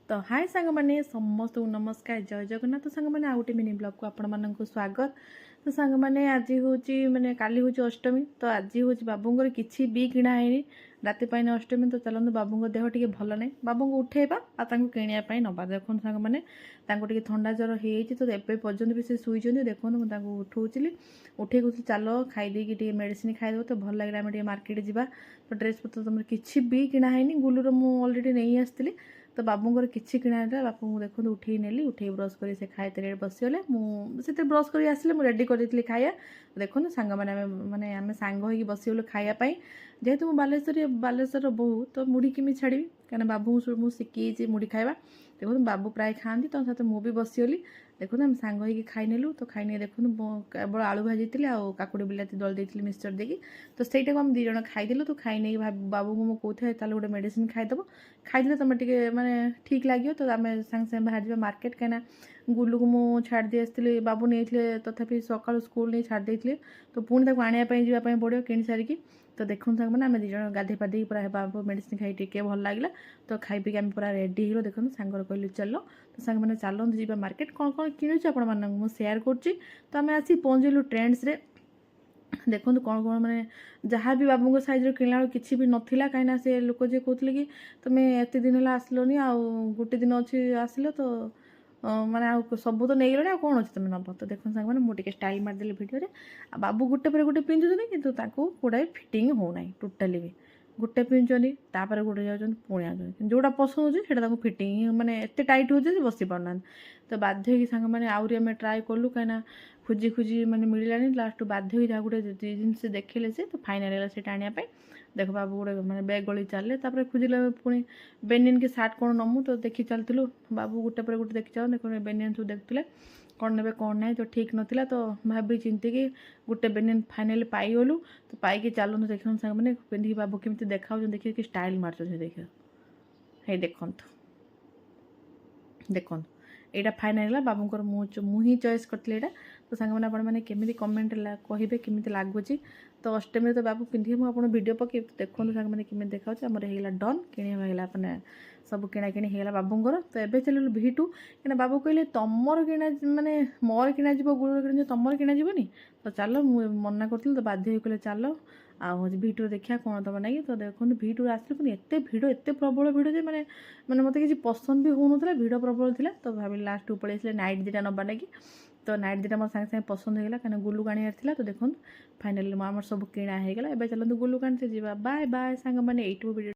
तो हाय सांग मैंने समस्त नमस्कार जय जगन्नाथ। तो सांग मैंने आउ गोटे मिनी ब्लॉग को आपण मानक स्वागत। तो सांग मैंने आज हूँ मैंने काली हूँ अष्टमी। तो आज हूँ बाबूंर किसी भी किणा है राति पाइन अष्टमी। तो चलते बाबूंर देह टी भल ना बाबू को उठेबा किणापी नवा। देखो सांग मैंने टे थंडा जर हो तो एवं पर्यटन भी से शुई देखो मुझे उठाऊली उठे कहती चल खाईदे मेडिसिन खाईदेव तो भल लगे आम मार्केट जावा। तो ड्रेस पत्र तुम किसी भी किणा है गुलूर मुझे अलरेडी नहीं आसती। तो बाबूंर किसी किणा बापू को देखो उठे नेली उठे ब्रश कर खाए तेरे बसीगले मुझे ब्रश कर आसिले मुझे रेडी कर खाया। देखो सांग मैंने माने आम सांग हो बसीगलु खायापी जेहेतु मुझे बालेश्वर बोहू तो मुढ़ी किमी छाड़ी कहीं बाबू मुझे शिखी मुढ़ी खावा। देखो बाबू प्राय खाती तो सहित मुझे बसीगली देखो आम सांग हो खाई नेलु। तो खाई नहीं देखो केवल आलू भाजी थी काकुड़ी बिलाती दल देती मिक्सचर देकी। तो सहीटा को आम दी जन खाईदेलु। तो खाई नहीं बाबू को मुझे कहते गोटे मेडिसिन खाईदेव खाईदे तुम टे माने ठीक लगे। तो आम सांगे सांगे बाहर जा मार्केट कहीं गुलू को मुझे छाड़ी आसती बाबू नहीं तथापि सका स्कूल नहीं छाड़ी तो पुणी आने जावाई पड़ो कि सारिकी। तो देखो सांग मैंने आम दी जन गाधे पाधे पूरा बाबू मेडिसिन खाई टे भल लगे। तो खाई पी आम पूरा रेडी हो देखो सांगर कहलु चल। तो सांग मैंने चलते जी मार्केट कौन कौन किणुच आपको सेयार कर। तो आम आसी पहुँचलु ट्रेंड्स रे। देखो कौन कौन माने जहाँ भी बाबू साइज किणला किसी भी नाला कहीं से लोक जे कहते कि तुम्हें एत दिन है आसलनि आउ गोटे दिन अच्छी आसिल तो माने आ सब तो नहीं गले कौन अच्छे तुम नब। तो देखो सांग मैंने मुझे स्टाइल मारदेली भिडियो बाबू गोटे पर गोटे पिंधुन कि गुड़ाए फिटिंग होना टोटाली भी गोटे पिंधुंट तापर गोटे जाऊँ पुणी आउँ जोटा पसंद होता फिटिंग माने एत टाइट हो बसी पारना। तो बाध्य सांग मैंने आहरी आम ट्राए कलु कहीं खोजी खोजी मैंने मिलानी लास्ट बाध्य जहाँ गोटे जिनस देखले से तो फाइनाल है से आने देख बाबू गोटे मैंने बैग गली चले खोजिले पुणी बेनियन के सार्ट कौन नमु। तो देखी चलूँ बाबू गोटे पर गोटे देखी चल देख बेनियन सब देखुले कौन ने कौन ना तो ठीक नाला। तो भाभी चिंतिकी गोटे बेनियन फाइनाल पाईगलु। तो पाई चलते देखो सांग मैंने पिंधिकी बाबू केमी देखा देखिए कि स्टाइल मार्च देख हे देखु देखो यहाँ फाइनाल है बाबूर मुझे चॉइस करती। तो सांग मैंने आपने केमी कमेंट कहे केमी लगुच। तो अष्टमी तो बाबू पिंधे मुझे वीडियो पकई देखो सांग मैंने केमी देखा आमर होगा डन किणा अपने सब किणा किणी होगा बाबूर। तो ये चलू V2 क्या बाबू कहले तुमर किणा माने मोर किणा गुड़ किणा तुमर किणा जीवनी। तो चल मुझे मना करी तो बाध्य कहले चल आज V2 देखा कौन तुम ना। तो देखो V2 आसले पुणी एत भिड़ एत प्रबल भिड़ जे मैंने मैंने मत किसी पसंद भी हो ना भिड़ प्रबल थी। तो भाव लास्ट पड़े नाइट दुटा नवा ना कि तो नाइट दुटा मोर सांगे सांगे पसंद होगा कहीं गुलू आने तो देखो फाइनाली आम सब किणा होगा। एवं चलते गुलू आनते बाय बाय सांग मैंने यूट्यूब वीडियो।